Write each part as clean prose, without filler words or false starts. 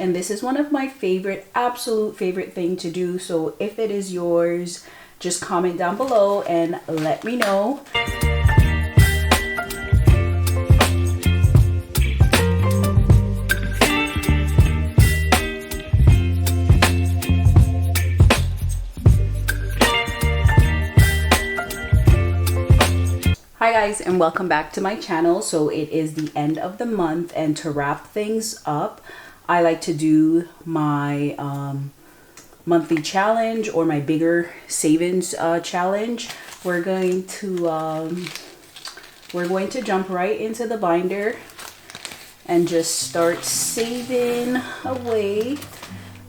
and this is one of my favorite, absolute favorite thing to do. So if it is yours, just comment down below and let me know. Hi guys, and welcome back to my channel. So it is the end of the month, and to wrap things up, I like to do my monthly challenge, or my bigger savings challenge. We're going to jump right into the binder and just start saving away.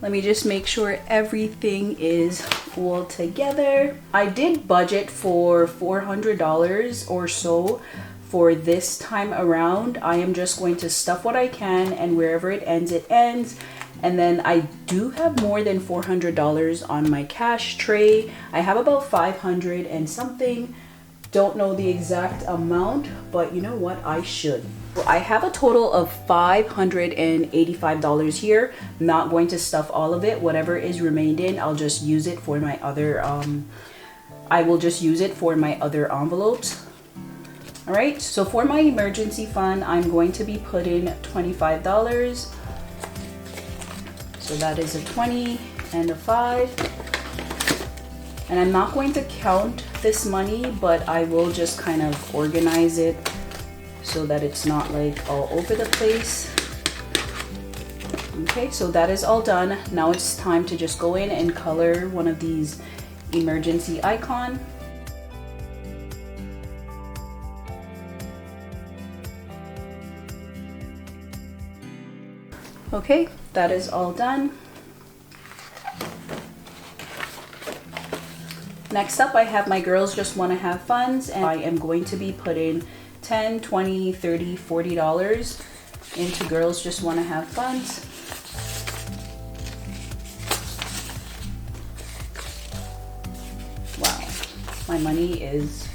Let me just make sure everything is all together. I did budget for $400 or so for this time around. I am just going to stuff what I can, and wherever it ends, it ends. And then I do have more than $400 on my cash tray. I have about 500 and something. Don't know the exact amount, but you know what? I should. Well, I have a total of $585 here. I'm not going to stuff all of it. Whatever is remained in, I'll just use it for my other I will just use it for my other envelopes. All right, so for my emergency fund, I'm going to be putting $25. So that is a 20 and a 5. And I'm not going to count this money, but I will just kind of organize it so that it's not like all over the place. Okay, so that is all done. Now it's time to just go in and color one of these emergency icon. Okay, that is all done. Next up, I have my girls just want to have funds, and I am going to be putting $10, $20, $30, $40 into girls just want to have funds. Wow, my money is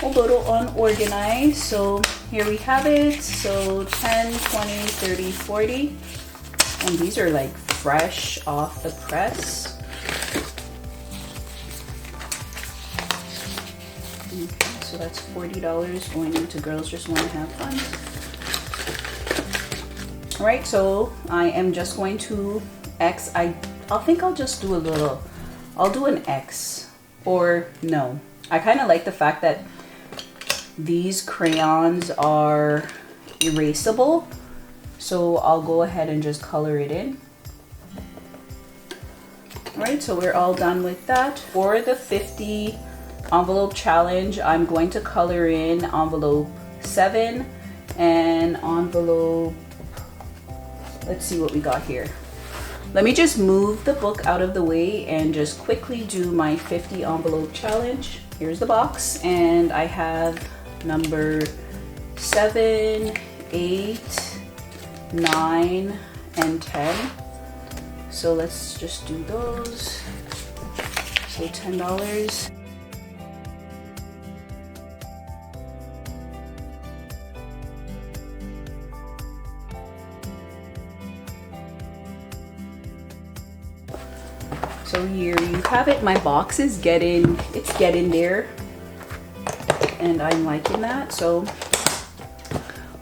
a little unorganized. So here we have it. So 10, 20, 30, 40. And these are like fresh off the press. Okay, so that's $40 going into girls just want to have fun. All right, so I am just going to X. I think I'll just do a little, I'll do an X, or no. I kind of like the fact that these crayons are erasable. So I'll go ahead and just color it in. All right, so we're all done with that. For the 50 envelope challenge, I'm going to color in envelope 7 and envelope, let's see what we got here. Let me just move the book out of the way and just quickly do my 50 envelope challenge. Here's the box, and I have number 7, 8, 9, and 10. So let's just do those. So $10. So here you have it. My box is getting there, and I'm liking that. So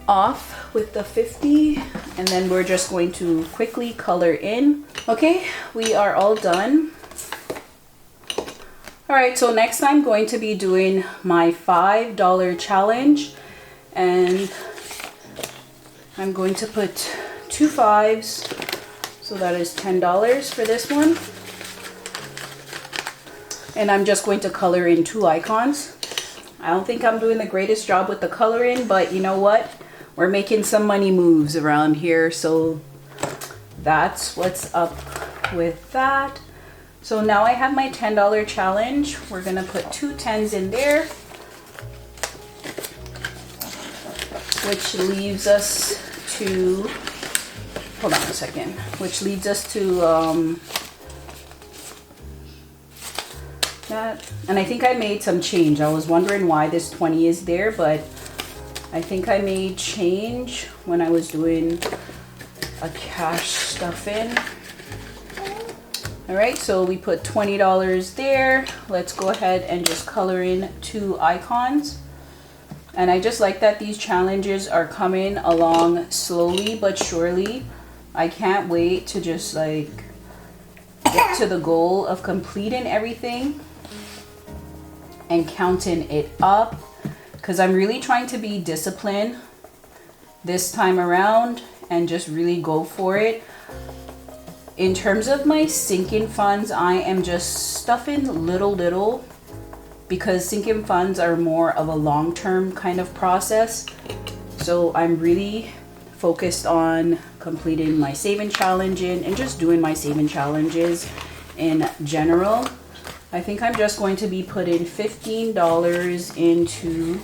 off with the 50, and then we're just going to quickly color in. Okay, we are all done. All right, so next I'm going to be doing my $5 challenge, and I'm going to put 2 5s, so that is $10 for this one. And I'm just going to color in 2 icons. I don't think I'm doing the greatest job with the coloring, but you know what? We're making some money moves around here, so that's what's up with that. So now I have my $10 challenge. We're gonna put 2 10s in there, which leaves us to, hold on a second, which leads us to that. And I think I made some change. I was wondering why this 20 is there, but I think I made change when I was doing a cash stuff in. All right, so we put $20 there. Let's go ahead and just color in 2 icons. And I just like that these challenges are coming along slowly but surely. I can't wait to just like get to the goal of completing everything and counting it up, because I'm really trying to be disciplined this time around and just really go for it. In terms of my sinking funds, I am just stuffing little because sinking funds are more of a long-term kind of process. So I'm really focused on completing my saving challenge and just doing my saving challenges in general. I think I'm just going to be putting $15 into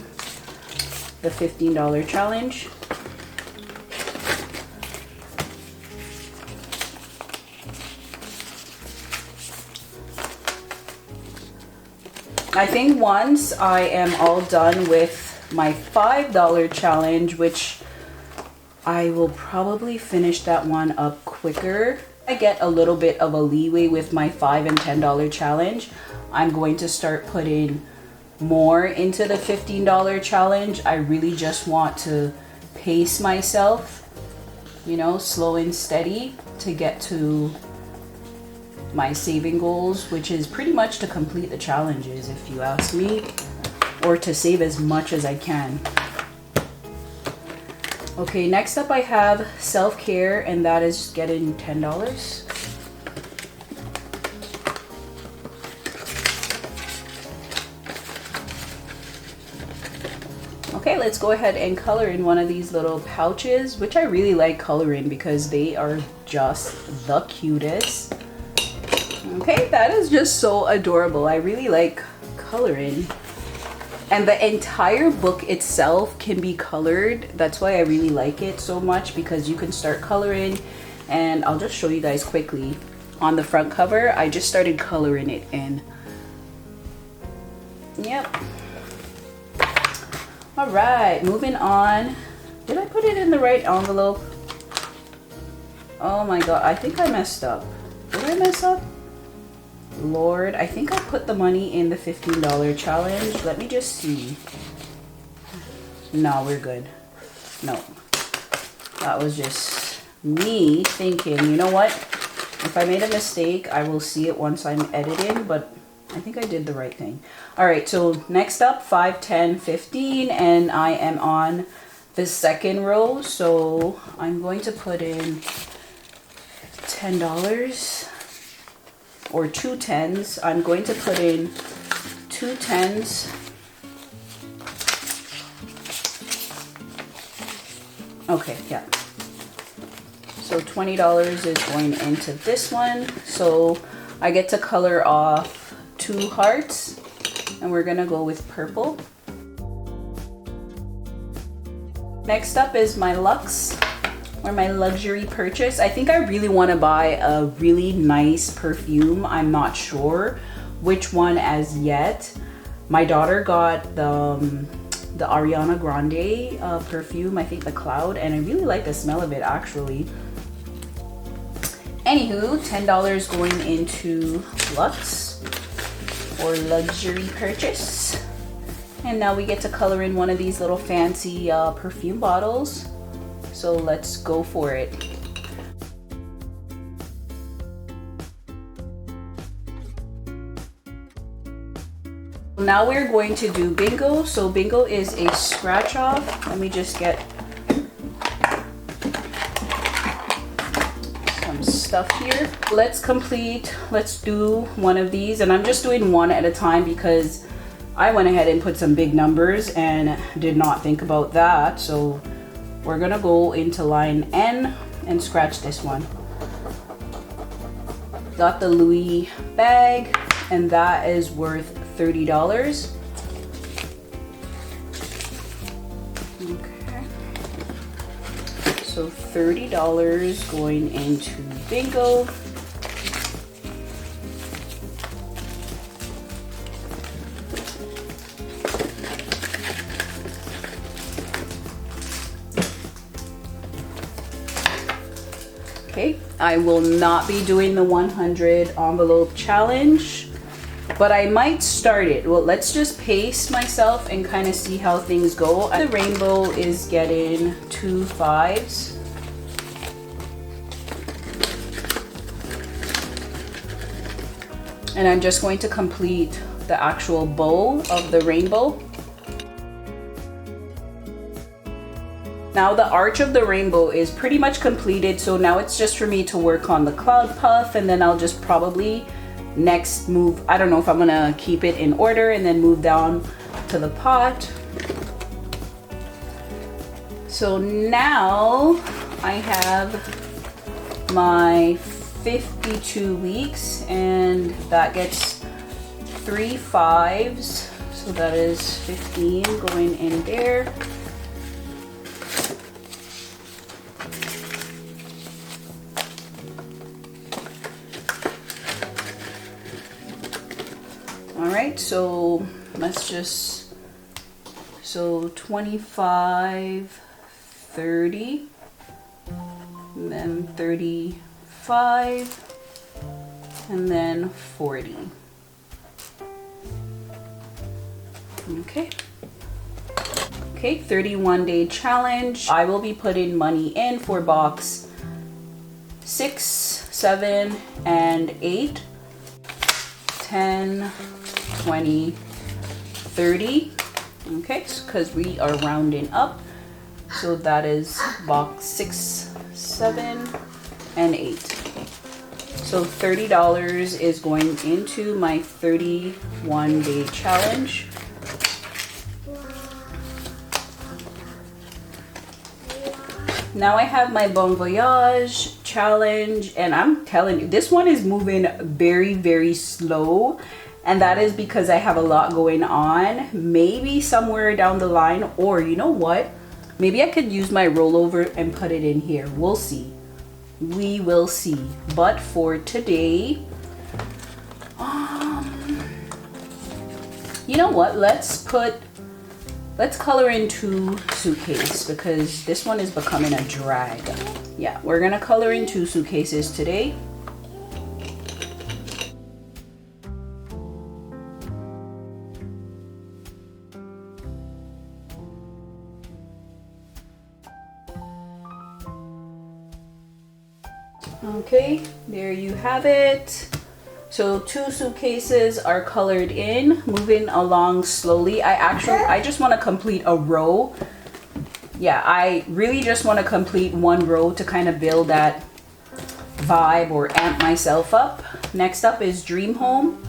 the $15 challenge. I think once I am all done with my $5 challenge, which I will probably finish that one up quicker. I get a little bit of a leeway with my $5 and $10 challenge. I'm going to start putting more into the $15 challenge. I really just want to pace myself, you know, slow and steady to get to my saving goals, which is pretty much to complete the challenges, if you ask me, or to save as much as I can. Okay, next up I have self-care, and that is getting $10. Okay, let's go ahead and color in one of these little pouches, which I really like coloring because they are just the cutest. Okay, that is just so adorable. I really like coloring. And the entire book itself can be colored. That's why I really like it so much, because you can start coloring. And I'll just show you guys quickly. On the front cover, I just started coloring it in. Yep. All right, moving on. Did I put it in the right envelope? Oh my God, I think I messed up. Did I mess up? Lord, I think I put the money in the $15 challenge. Let me just see. No, we're good. No. That was just me thinking, you know what? If I made a mistake, I will see it once I'm editing, but I think I did the right thing. All right, so next up, 5, 10, 15, and I am on the second row, so I'm going to put in $10. Or 2 10s. I'm going to put in 2 10s. Okay, yeah. So $20 is going into this one. So I get to color off 2 hearts, and we're gonna go with purple. Next up is my Luxe, or my luxury purchase. I think I really want to buy a really nice perfume. I'm not sure which one as yet. My daughter got the Ariana Grande perfume, I think the Cloud, and I really like the smell of it actually. Anywho, $10 going into Luxe, or luxury purchase. And now we get to color in one of these little fancy perfume bottles. So let's go for it. Now we're going to do bingo. So bingo is a scratch off. Let me just get some stuff here. Let's do one of these, and I'm just doing one at a time because I went ahead and put some big numbers and did not think about that. So we're gonna go into line N and scratch this one. Got the Louis bag, and that is worth $30. Okay. So $30 going into bingo. I will not be doing the 100 envelope challenge, but I might start it. Well, let's just pace myself and kind of see how things go. The rainbow is getting 2 5s. And I'm just going to complete the actual bow of the rainbow. Now the arch of the rainbow is pretty much completed, so now it's just for me to work on the cloud puff, and then I'll just probably next move, I don't know if I'm gonna keep it in order and then move down to the pot. So now I have my 52 weeks, and that gets 3 5s, so that is 15 going in there. Alright, so let's just, so 25, 30, and then 35, and then 40. Okay. Okay, 31-day challenge. I will be putting money in for box 6, 7, and 8. 10, 20, 30. Okay, because we are rounding up. So that is box 6, 7, and 8. So $30 is going into my 31-day challenge. Now I have my Bon Voyage challenge, and I'm telling you, this one is moving very, very slow, and that is because I have a lot going on. Maybe somewhere down the line, or you know what? Maybe I could use my rollover and put it in here. We'll see. We will see. But for today, you know what? Let's color in 2 suitcases, because this one is becoming a drag. Yeah, we're gonna color in 2 suitcases today. Okay, there you have it. So 2 suitcases are colored in, moving along slowly. I just want to complete a row. Yeah, I really just want to complete 1 row to kind of build that vibe or amp myself up. Next up is Dream Home,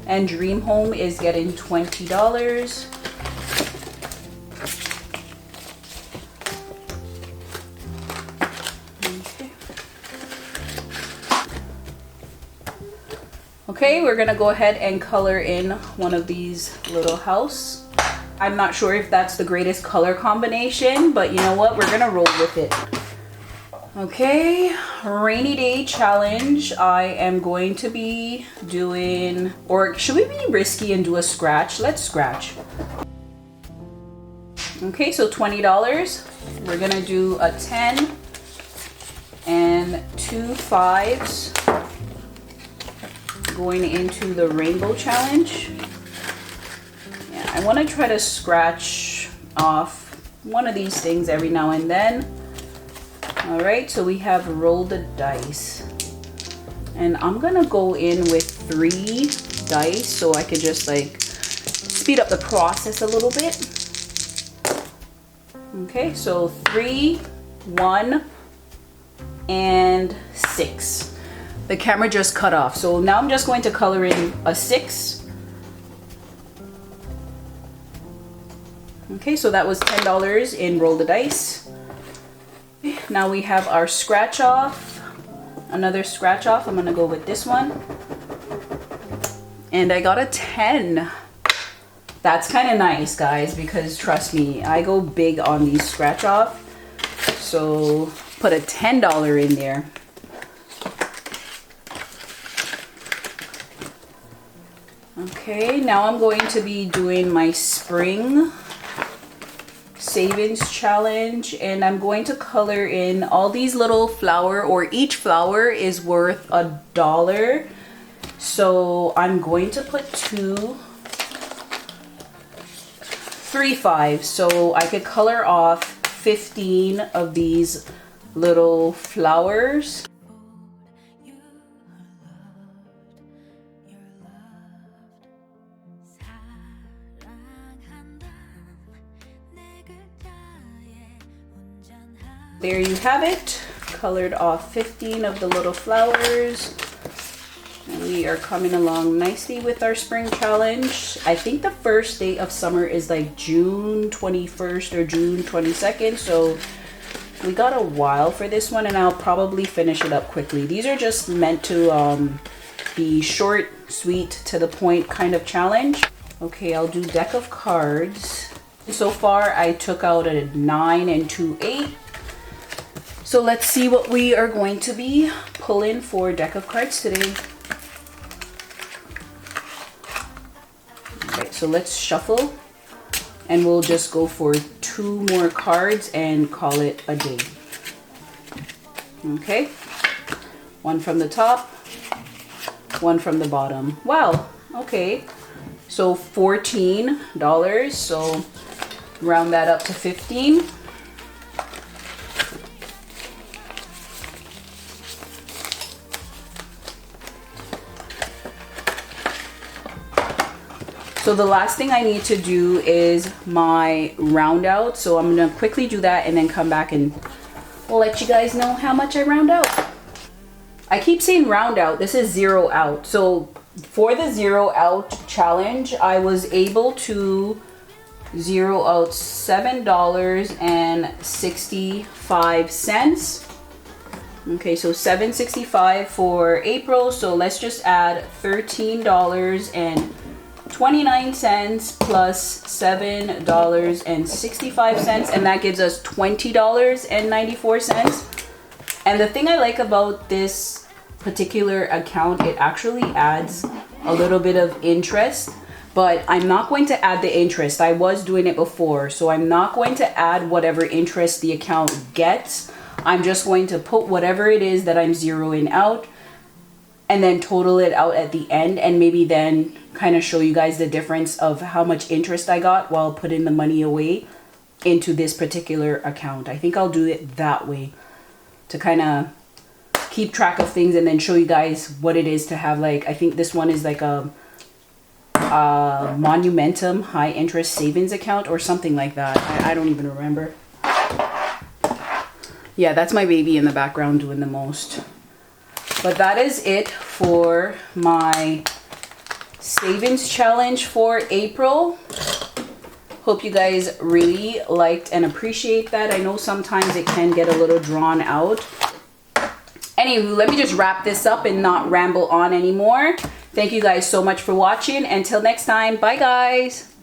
and Dream Home is getting $20. Okay, we're gonna go ahead and color in one of these little house. I'm not sure if that's the greatest color combination, but you know what? We're gonna roll with it. Okay, rainy day challenge. I am going to be doing, or should we be risky and do a scratch? Let's scratch. Okay, so $20. We're gonna do a 10 and 2 5s. Going into the rainbow challenge. Yeah, I want to try to scratch off one of these things every now and then. All right, so we have roll the dice, and I'm gonna go in with 3 dice so I could just like speed up the process a little bit. Okay, so 3, 1, and 6. The camera just cut off. So now I'm just going to color in a 6. Okay, so that was $10 in roll the dice. Now we have our scratch off. Another scratch off. I'm gonna go with this one. And I got a 10. That's kind of nice, guys, because trust me, I go big on these scratch off. So put a $10 in there. Okay, now I'm going to be doing my spring savings challenge, and I'm going to color in all these little flower, or each flower is worth $1. So I'm going to put 3, 5, so I could color off 15 of these little flowers. There you have it, colored off 15 of the little flowers. And we are coming along nicely with our spring challenge. I think the first day of summer is like June 21st or June 22nd. So we got a while for this one, and I'll probably finish it up quickly. These are just meant to be short, sweet, to the point kind of challenge. Okay, I'll do deck of cards. So far I took out a 9 and 2 8. So let's see what we are going to be pulling for deck of cards today. Alright, so let's shuffle, and we'll just go for 2 more cards and call it a day. Okay, 1 from the top, 1 from the bottom. Wow, okay, so $14, so round that up to 15. So the last thing I need to do is my round out. So I'm gonna quickly do that and then come back and we'll let you guys know how much I round out. I keep saying round out, this is zero out. So for the zero out challenge, I was able to zero out $7.65. Okay, so $7.65 for April. So let's just add $13.29 plus $7.65, and that gives us $20.94. And the thing I like about this particular account, it actually adds a little bit of interest, but I'm not going to add the interest. I was doing it before, so I'm not going to add whatever interest the account gets. I'm just going to put whatever it is that I'm zeroing out and then total it out at the end, and maybe then kind of show you guys the difference of how much interest I got while putting the money away into this particular account. I think I'll do it that way to kind of keep track of things and then show you guys what it is to have, like, I think this one is like a Monumentum high interest savings account or something like that. I don't even remember. Yeah, that's my baby in the background doing the most. But that is it for my savings challenge for April. Hope you guys really liked and appreciate that. I know sometimes it can get a little drawn out. Anywho, let me just wrap this up and not ramble on anymore. Thank you guys so much for watching. Until next time, bye guys.